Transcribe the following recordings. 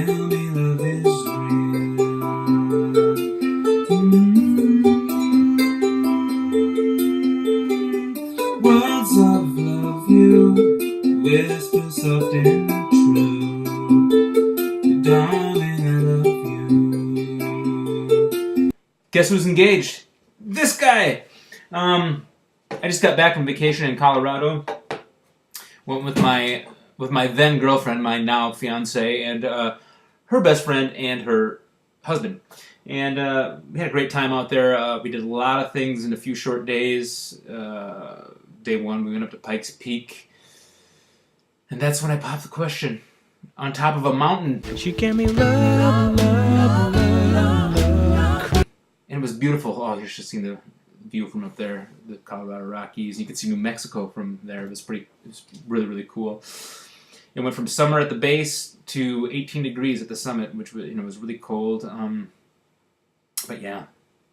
tell me love is real. Words of love you whisper soft and true. Darling, I love you. Guess who's engaged? This guy! I just got back from vacation in Colorado. Went with my then girlfriend, my now fiance, and her best friend and her husband. And we had a great time out there. We did a lot of things in a few short days. Day one, we went up to Pikes Peak. And that's when I popped the question. On top of a mountain. She gave me love, love, love, love. And it was beautiful. Oh, you should have seen the view from up there, the Colorado Rockies. You could see New Mexico from there. It was really, really cool. It went from summer at the base to 18 degrees at the summit, which was, was really cold. But yeah,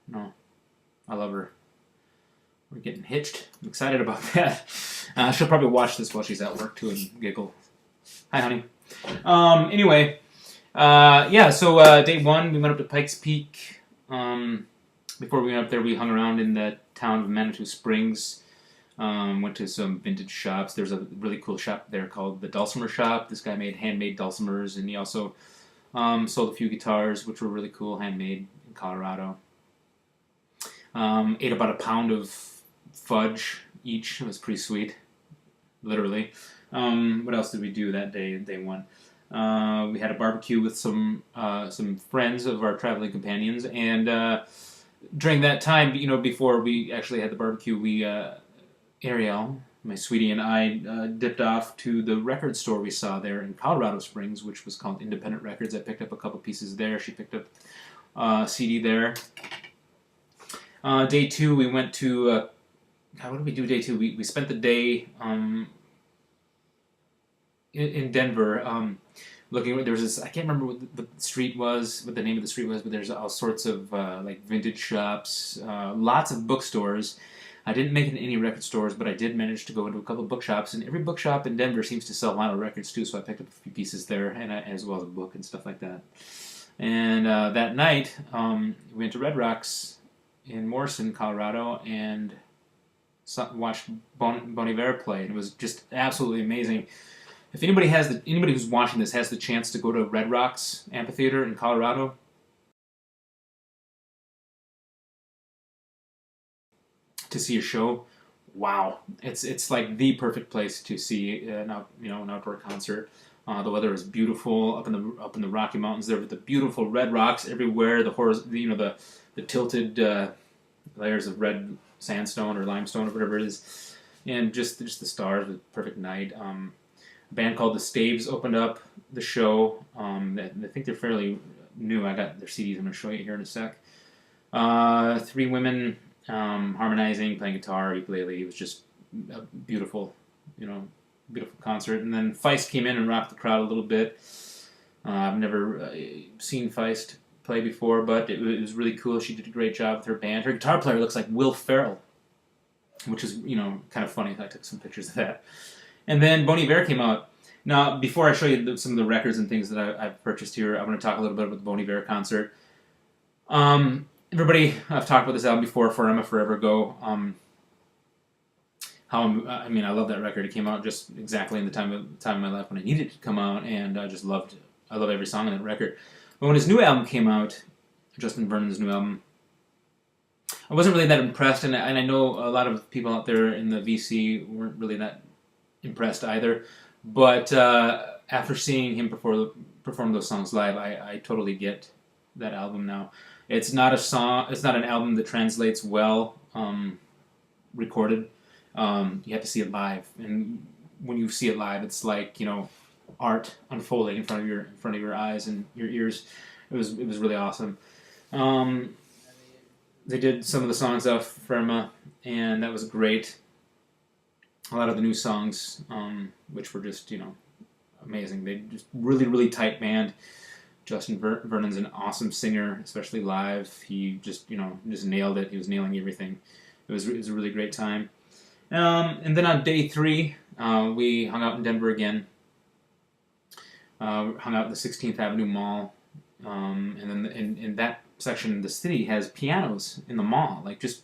no, I love her. We're getting hitched. I'm excited about that. She'll probably watch this while she's at work too and giggle. Hi, honey. Anyway, so day one, we went up to Pikes Peak. Before we went up there, we hung around in the town of Manitou Springs. Went to some vintage shops. There's a really cool shop there called the Dulcimer Shop. This guy made handmade dulcimers, and he also sold a few guitars, which were really cool, handmade in Colorado. Ate about a pound of fudge each. It was pretty sweet, literally. What else did we do that day one? We had a barbecue with some friends of our traveling companions, and during that time, before we actually had the barbecue, Ariel, my sweetie, and I dipped off to the record store we saw there in Colorado Springs, which was called Independent Records. I picked up a couple pieces there. She picked up a CD there. Day two, we went to... what did we do day two? We spent the day in Denver. Looking, there was this, I can't remember what the street was, what the name of the street was, but there's all sorts of like vintage shops, lots of bookstores. I didn't make it in any record stores, but I did manage to go into a couple of bookshops, and every bookshop in Denver seems to sell vinyl records too, so I picked up a few pieces there, and as well as a book and stuff like that. And that night, we went to Red Rocks in Morrison, Colorado, and watched Bon Iver play, and it was just absolutely amazing. If anybody who's watching this has the chance to go to Red Rocks Amphitheater in Colorado, to see a show, wow, it's like the perfect place to see an outdoor concert. The weather is beautiful up in the Rocky Mountains there with the beautiful red rocks everywhere. The tilted layers of red sandstone or limestone or whatever it is, and just the stars with perfect night. A band called the Staves opened up the show. I think they're fairly new. I got their CDs. I'm going to show you here in a sec. Three women harmonizing, playing guitar, ukulele. It was just a beautiful concert. And then Feist came in and rocked the crowd a little bit. I've never seen Feist play before, but it was really cool. She did a great job with her band. Her guitar player looks like Will Ferrell, which is kind of funny. I took some pictures of that. And then Bon Iver came out. Now, before I show you some of the records and things that I've purchased here, I want to talk a little bit about the Bon Iver concert. Everybody, I've talked about this album before, Forever Forever Go. I love that record. It came out just exactly in the time of my life when I needed it to come out, and I love every song on that record. But when his new album came out, Justin Vernon's new album, I wasn't really that impressed, and I know a lot of people out there in the VC weren't really that impressed either, but after seeing him perform those songs live, I totally get that album now. It's not an album that translates well recorded. You have to see it live, and when you see it live, it's like art unfolding in front of your eyes and your ears. It was really awesome. They did some of the songs off Firma, and that was great. A lot of the new songs, which were just, amazing. They just really tight band. Justin Vernon's an awesome singer, especially live. He just nailed it. He was nailing everything. It was a really great time. And then on day 3, we hung out in Denver again. Hung out at the 16th Avenue Mall, and then in that section, the city has pianos in the mall, like just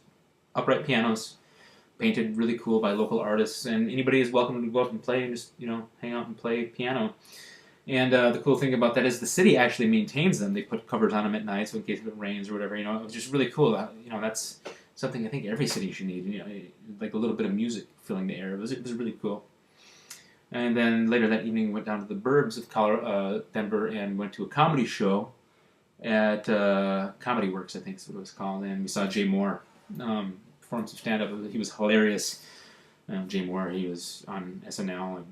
upright pianos, painted really cool by local artists, and anybody is welcome to go up and play and just hang out and play piano. And the cool thing about that is the city actually maintains them. They put covers on them at night, so in case it rains or whatever. It was just really cool. That's something I think every city should need. Like a little bit of music filling the air. It was really cool. And then later that evening, went down to the burbs of Denver and went to a comedy show at Comedy Works, I think is what it was called. And we saw Jay Moore perform some stand-up. He was hilarious. Jay Moore, he was on SNL and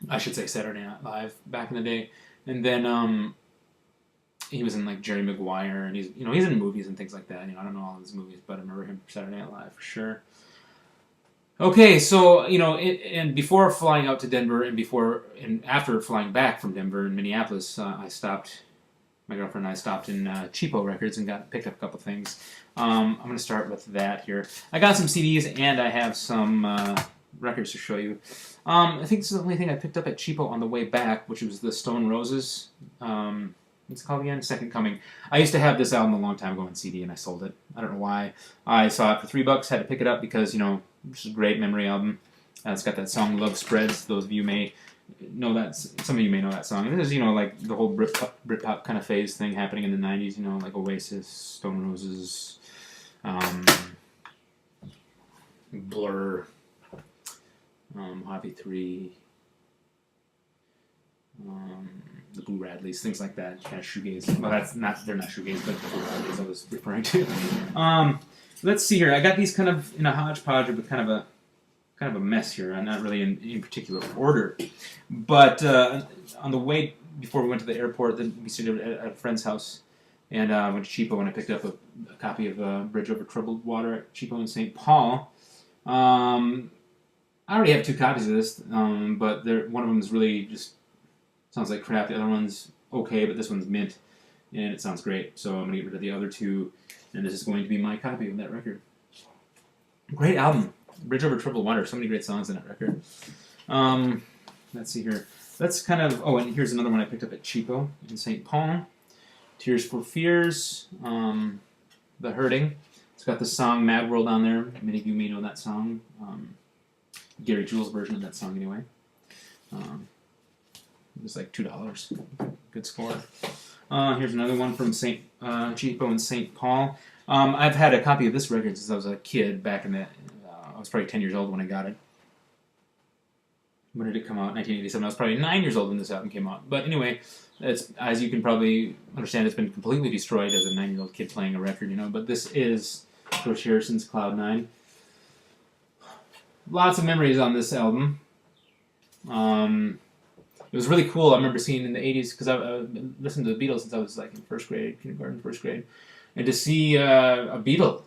I should say Saturday Night Live back in the day. And then he was in like Jerry Maguire, and he's in movies and things like that. I don't know all of his movies, but I remember him for Saturday Night Live for sure. Okay, so and before flying out to Denver, and after flying back from Denver in Minneapolis, my girlfriend and I stopped in Cheapo Records and picked up a couple things. I'm going to start with that here. I got some CDs and I have some records to show you. I think this is the only thing I picked up at Cheapo on the way back, which was the Stone Roses. What's it called again? Second Coming. I used to have this album a long time ago on CD, and I sold it. I don't know why. I saw it for $3, had to pick it up because, it's a great memory album. It's got that song Love Spreads. Those of you may know that. Some of you may know that song. And this is, like the whole Britpop kind of phase thing happening in the 90s, like Oasis, Stone Roses, Blur, Hobby 3, the Blue Radleys, things like that, kind of shoegaze. Well, they're not shoegaze, but the Blue Radleys I was referring to. Let's see here. I got these kind of in a hodgepodge with kind of a mess here. I'm not really in particular order, but on the way before we went to the airport, then we stayed at a friend's house, and went to Cheapo, and I picked up a copy of Bridge Over Troubled Water at Cheapo in St. Paul. I already have 2 copies of this, but one of them is really just sounds like crap. The other one's okay, but this one's mint, and it sounds great. So I'm going to get rid of the other 2, and this is going to be my copy of that record. Great album. Bridge Over Troubled Water. So many great songs in that record. Let's see here. That's kind of... Oh, and here's another one I picked up at Cheapo in St. Paul. Tears for Fears. The Hurting. It's got the song Mad World on there. Many of you may know that song. Gary Jules' version of that song, anyway. It was like $2. Good score. Here's another one from Cheapo in St. Paul. I've had a copy of this record since I was a kid back in the... I was probably 10 years old when I got it. When did it come out? 1987. I was probably 9 years old when this album came out. But anyway, as you can probably understand, it's been completely destroyed as a 9-year-old kid playing a record, But this is George Harrison's Cloud 9. Lots of memories on this album. It was really cool. I remember seeing in the 80s, because I listened to the Beatles since I was like in kindergarten, first grade. And to see a Beatle,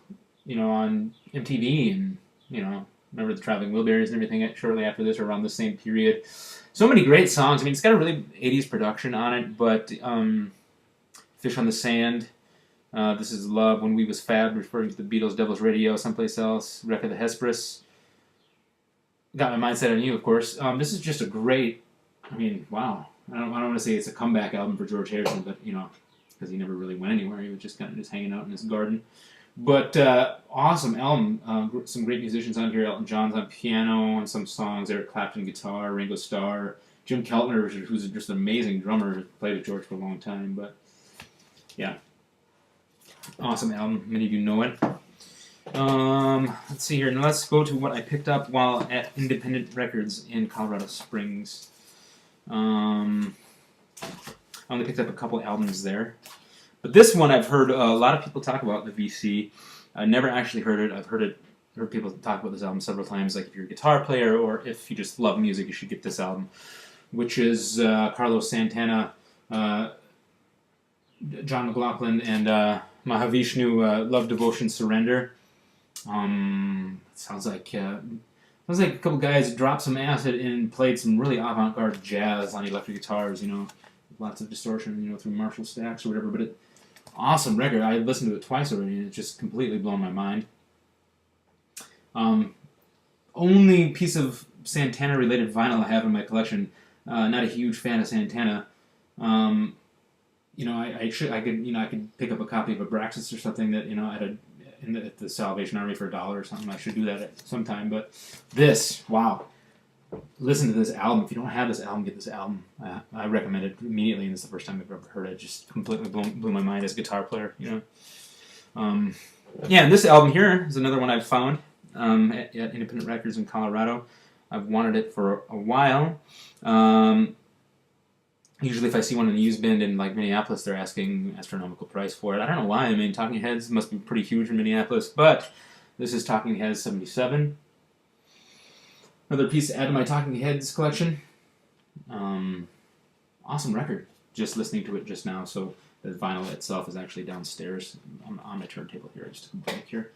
on MTV, and, remember the Traveling Wilburys and everything shortly after this, or around the same period. So many great songs. I mean, it's got a really 80s production on it, but Fish on the Sand, This Is Love, When We Was Fab, referring to the Beatles' Devil's Radio, Someplace Else, Wreck of the Hesperus. Got My Mindset on You, of course. This is just a great, wow. I don't want to say it's a comeback album for George Harrison, but, because he never really went anywhere. He was just kind of just hanging out in his garden. But awesome album. Some great musicians on here. Elton John's on piano and some songs. Eric Clapton guitar. Ringo Starr. Jim Keltner, who's just an amazing drummer. Played with George for a long time. But yeah, awesome album. Many of you know it. Let's see here. Now let's go to what I picked up while at Independent Records in Colorado Springs. I only picked up a couple albums there. But this one I've heard a lot of people talk about, the VC. I never actually heard it. I've heard people talk about this album several times. Like if you're a guitar player or if you just love music, you should get this album, which is Carlos Santana, John McLaughlin, and Mahavishnu, Love, Devotion, Surrender. Sounds like a couple guys dropped some acid and played some really avant-garde jazz on electric guitars, lots of distortion, through Marshall stacks or whatever, but awesome record. I listened to it twice already, and it just completely blown my mind. Only piece of Santana-related vinyl I have in my collection, Not a huge fan of Santana. Um, I could pick up a copy of Abraxas or something that at the Salvation Army for $1 or something. I should do that at some time. But this, wow. Listen to this album. If you don't have this album, get this album. I recommend it immediately, and it's the first time I've ever heard it. It just completely blew my mind as a guitar player, and this album here is another one I've found at Independent Records in Colorado. I've wanted it for a while. Usually if I see one in the used bin in like Minneapolis, they're asking astronomical price for it. I don't know why. I mean, Talking Heads must be pretty huge in Minneapolis, but this is Talking Heads 77. Another piece to add to my Talking Heads collection. Awesome record. Just listening to it just now, so the vinyl itself is actually downstairs on my turntable here. I just took a break here.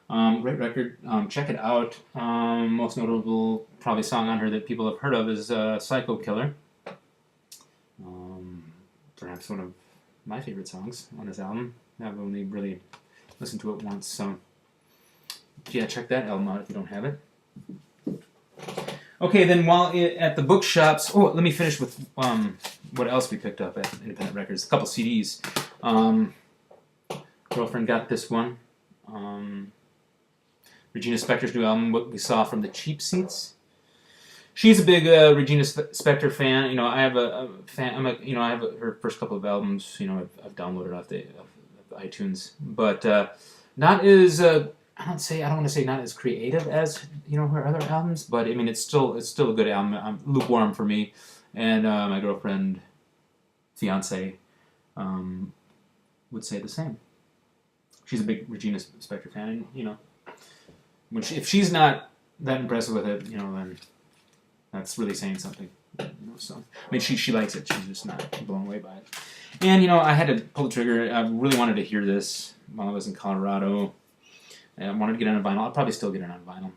Great record. Check it out. Most notable probably song on here that people have heard of is Psycho Killer. Perhaps one of my favorite songs on this album. I've only really listened to it once, so yeah, check that album out if you don't have it. Okay, then while at the bookshops, let me finish with what else we picked up at Independent Records. A couple CDs. Girlfriend got this one. Regina Spektor's new album, What We Saw from the Cheap Seats. She's a big Regina Spektor fan. I have a fan. I have her first couple of albums. I've downloaded off the iTunes, but not as I don't want to say not as creative as her other albums. But I mean, it's still a good album. Lukewarm for me, and my girlfriend, fiance, would say the same. She's a big Regina Spektor fan, and if she's not that impressed with it, then that's really saying something. So I mean, she likes it. She's just not blown away by it. And I had to pull the trigger. I really wanted to hear this while I was in Colorado. I wanted to get it on vinyl. I'll probably still get it on vinyl.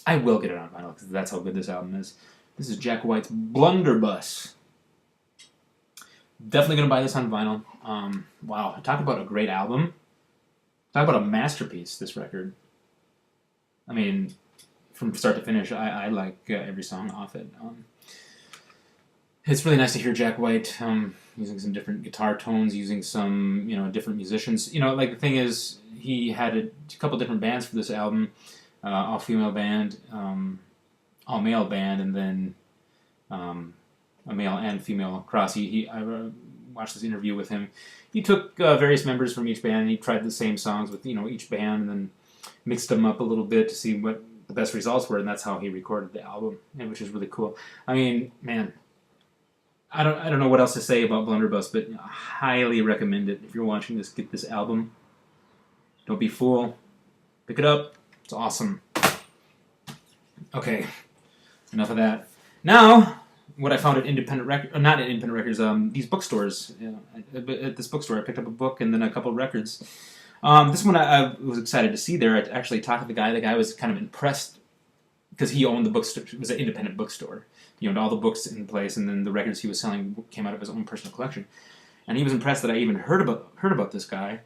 I will get it on vinyl because that's how good this album is. This is Jack White's Blunderbuss. Definitely gonna buy this on vinyl. Wow, talk about a great album. Talk about a masterpiece. This record. I mean, from start to finish, I like every song off it. It's really nice to hear Jack White using some different guitar tones, using some different musicians. Like the thing is, he had a couple different bands for this album, all female band, all male band, and then a male and female cross. I watched this interview with him. He took various members from each band and he tried the same songs with each band, and then mixed them up a little bit to see what the best results were, and that's how he recorded the album, which is really cool. I mean, man, I don't know what else to say about Blunderbuss, but I highly recommend it. If you're watching this, get this album. Don't be a fool. Pick it up. It's awesome. Okay, enough of that. Now, what I found at not at Independent Records, these bookstores. At this bookstore, I picked up a book and then a couple of records. This one I was excited to see there. I actually talked to the guy. The guy was kind of impressed because he owned the bookstore. It was an independent bookstore. He owned all the books in place, and then the records he was selling came out of his own personal collection. And he was impressed that I even heard about this guy.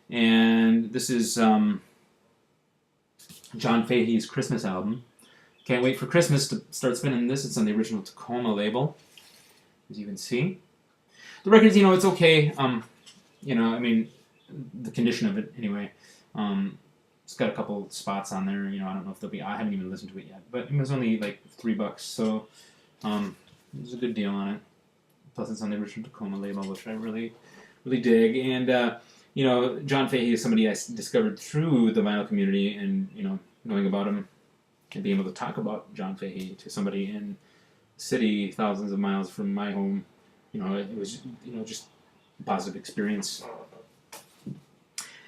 And this is John Fahey's Christmas album. Can't wait for Christmas to start spinning this. It's on the original Tacoma label, as you can see. The record's, it's okay. I mean, the condition of it, anyway. It's got a couple spots on there. I don't know if they'll be. I haven't even listened to it yet, but it was only like $3, so there's a good deal on it. Plus, it's on the original Tacoma label, which I really, really dig. And John Fahey is somebody I discovered through the vinyl community, and knowing about him and being able to talk about John Fahey to somebody in a city thousands of miles from my home. It was just a positive experience.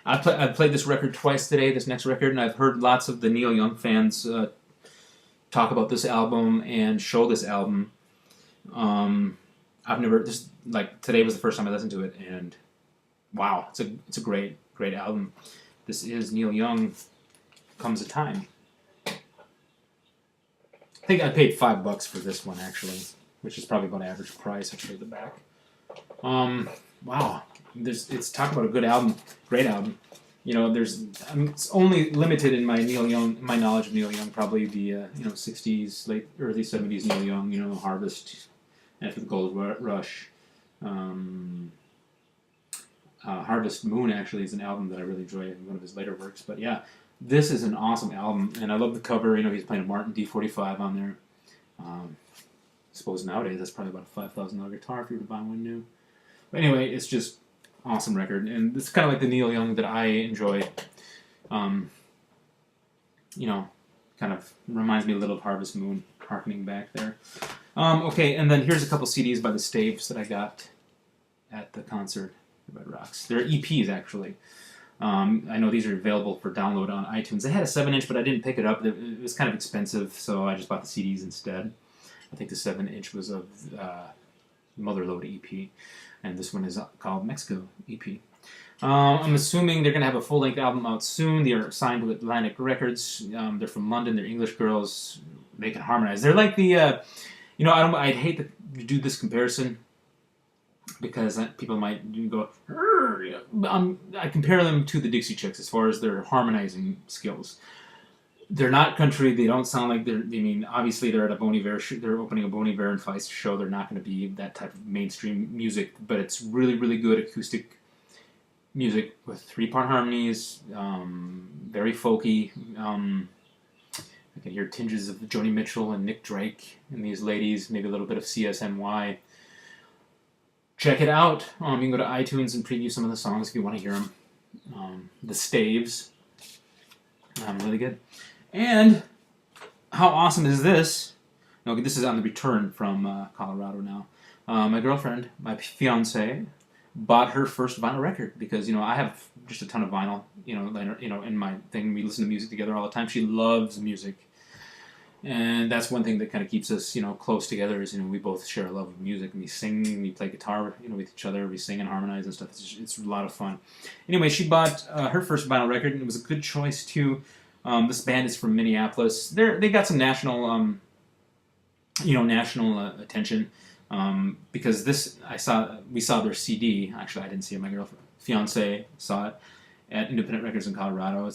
I've played this record twice today, this next record, and I've heard lots of the Neil Young fans talk about this album and show this album. Today was the first time I listened to it, and wow, it's a great album. This is Neil Young, Comes a Time. I think I paid $5 for this one, actually, which is probably about average price. I showed the back. Wow. It's talk about a good album, great album. It's only limited in my knowledge of Neil Young, probably the 60s, early 70s Neil Young, Harvest, After the Gold Rush. Harvest Moon actually is an album that I really enjoy, one of his later works. But yeah, this is an awesome album, and I love the cover. You know, he's playing a Martin D45 on there. I suppose nowadays that's probably about a $5,000 guitar if you were to buy one new. But anyway, it's just awesome record, and it's kind of like the Neil Young that I enjoy. You know, kind of reminds me a little of Harvest Moon, harkening back there. Okay, and then here's a couple CDs by the Staves that I got at the concert at Red Rocks. They're EPs, actually. I know these are available for download on iTunes. They had a 7-inch, but I didn't pick it up. It was kind of expensive, so I just bought the CDs instead. I think the 7-inch was of Motherlode EP, and this one is called Mexico EP. I'm assuming they're going to have a full-length album out soon. They are signed to Atlantic Records. They're from London. They're English girls. They can harmonize. They're like the, I'd hate to do this comparison because people might go, I compare them to the Dixie Chicks as far as their harmonizing skills. They're not country. They don't sound like obviously they're at a Bon Iver. They're opening a Bon Iver and Feist show. They're not going to be that type of mainstream music, but it's really, really good acoustic music with 3-part harmonies, very folky. I can hear tinges of Joni Mitchell and Nick Drake in these ladies, maybe a little bit of CSNY. Check it out. You can go to iTunes and preview some of the songs if you want to hear them. The Staves, really good. And how awesome is this? Okay, this is on the return from Colorado now. My girlfriend, my fiance, bought her first vinyl record because I have just a ton of vinyl. In my thing, we listen to music together all the time. She loves music, and that's one thing that kind of keeps us close together. Is we both share a love of music, and we sing, we play guitar, with each other. We sing and harmonize and stuff. It's a lot of fun. Anyway, she bought her first vinyl record, and it was a good choice too. This band is from Minneapolis. They got some national attention. Because we saw their CD. Actually, I didn't see it. My fiance saw it at Independent Records in Colorado.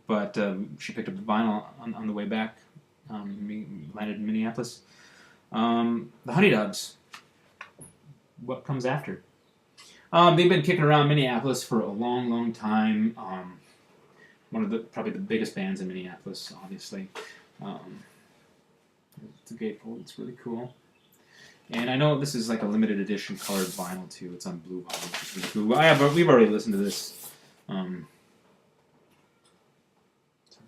But she picked up the vinyl on the way back. We landed in Minneapolis. The Honey Dogs. What comes after? They've been kicking around Minneapolis for a long, long time. One of probably the biggest bands in Minneapolis, obviously. It's a gatefold. It's really cool. And I know this is like a limited edition colored vinyl too. It's on blue vinyl, which is really cool. But we've already listened to this. It's hard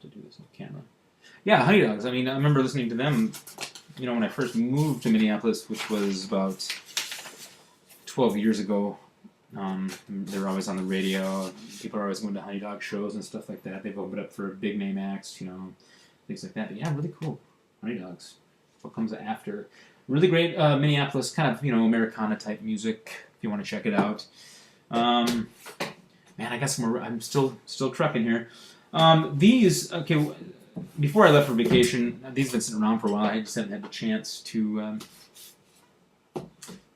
to do this on camera. Yeah, Honey Dogs. I remember listening to them, when I first moved to Minneapolis, which was about 12 years ago. They were always on the radio. People are always going to Honey Dog shows and stuff like that. They've opened up for big name acts, things like that. But yeah, really cool. Honey Dogs. What comes after? Really great Minneapolis, kind of, Americana type music, if you want to check it out. Man, I got some more, I'm still trucking here. Before I left for vacation, these have been sitting around for a while. I just haven't had the chance to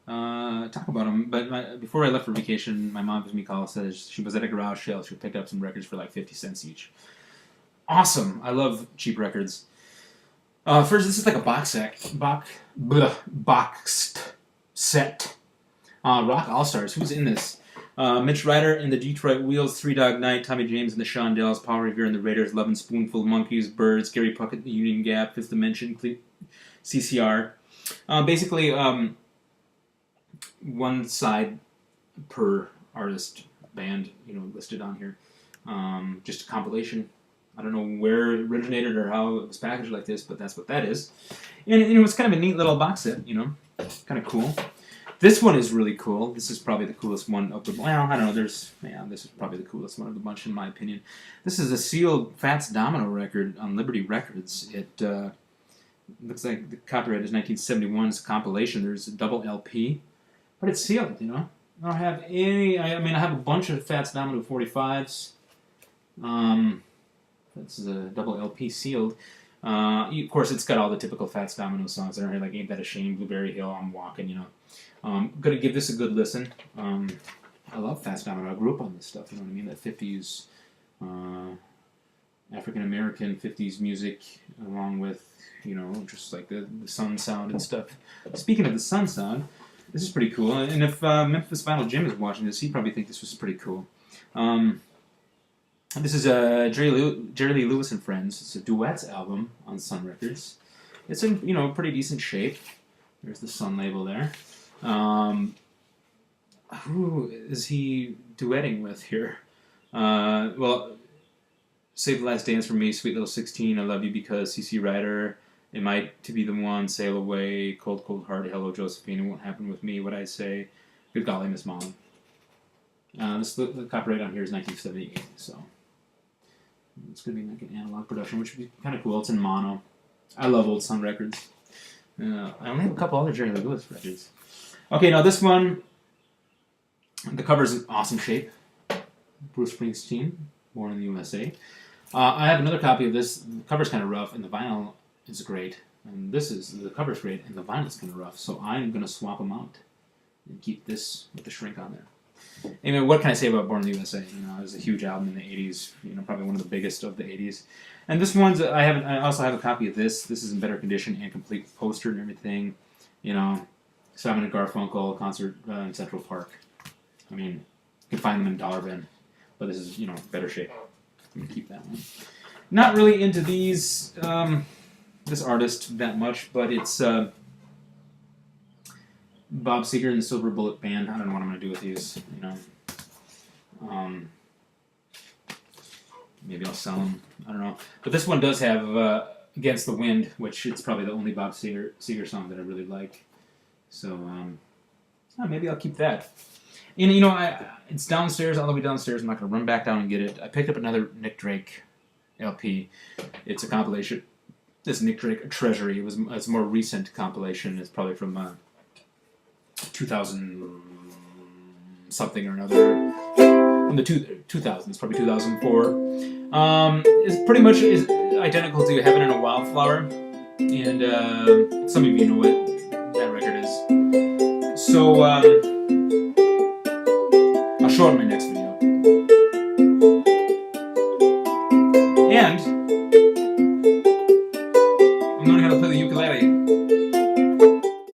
talk about them. But before I left for vacation, my mom gives me a call, says she was at a garage sale. She picked up some records for like 50 cents each. Awesome. I love cheap records. First, this is like a boxed set. Rock All-Stars. Who's in this? Mitch Ryder and the Detroit Wheels, Three Dog Night, Tommy James and the Shondells, Paul Revere and the Raiders, Lovin' Spoonful, Monkeys, Birds, Gary Puckett, the Union Gap, Fifth Dimension, CCR. Basically, one side per artist band, listed on here. Just a compilation. I don't know where it originated or how it was packaged like this, but that's what that is. And it's kind of a neat little box set, kind of cool. This one is really cool. This is probably the coolest one of the... Well, I don't know. This is probably the coolest one of the bunch, in my opinion. This is a sealed Fats Domino record on Liberty Records. It looks like the copyright is 1971. It's a compilation. There's a double LP, but it's sealed, I don't have any... I have a bunch of Fats Domino 45s. This is a double LP sealed. Of course, it's got all the typical Fats Domino songs that are here, like Ain't That a Shame, Blueberry Hill, I'm Walking, Gonna give this a good listen. I love Fats Domino. I grew up on this stuff, that 50s African American 50s music, along with, just like the Sun sound and stuff. Speaking of the Sun sound, this is pretty cool. And if Memphis Vinyl Jim is watching this, he'd probably think this was pretty cool. This is Jerry Lee Lewis and Friends. It's a duets album on Sun Records. It's in pretty decent shape. There's the Sun label there. Who is he duetting with here? Well, Save the Last Dance for Me, Sweet Little 16, I Love You Because, CC Rider, It Might to Be the One, Sail Away, Cold Cold Heart, Hello Josephine, It Won't Happen With Me, What I Say, Good Golly Miss Mom. The copyright on here is 1978, so it's going to be like an analog production, which would be kind of cool. It's in mono. I love old Sun records. I only have a couple other Jerry Lee Lewis records. Okay, now this one, the cover's in awesome shape. Bruce Springsteen, Born in the USA. I have another copy of this. The cover's kind of rough, and the vinyl is great. And the cover's great, and the vinyl's kind of rough. So I'm going to swap them out and keep this with the shrink on there. Anyway, what can I say about Born in the USA? It was a huge album in the 80s. Probably one of the biggest of the 80s. And this one's, I also have a copy of this. This is in better condition and complete with poster and everything. Simon and Garfunkel concert in Central Park. You can find them in dollar bin. But this is, better shape. I'm going to keep that one. Not really into these, this artist that much, but it's Bob Seger and the Silver Bullet Band. I don't know what I'm going to do with these, maybe I'll sell them. I don't know. But this one does have Against the Wind, which it's probably the only Bob Seger song that I really like. So, maybe I'll keep that. And, it's downstairs, all the way downstairs. I'm not going to run back down and get it. I picked up another Nick Drake LP. It's a compilation. This Nick Drake Treasury. It's a more recent compilation. It's probably from 2000 something or another. From the 2000s, probably 2004. It's pretty much identical to Heaven and a Wildflower. And some of you know what that record is. So, I'll show it in my next video.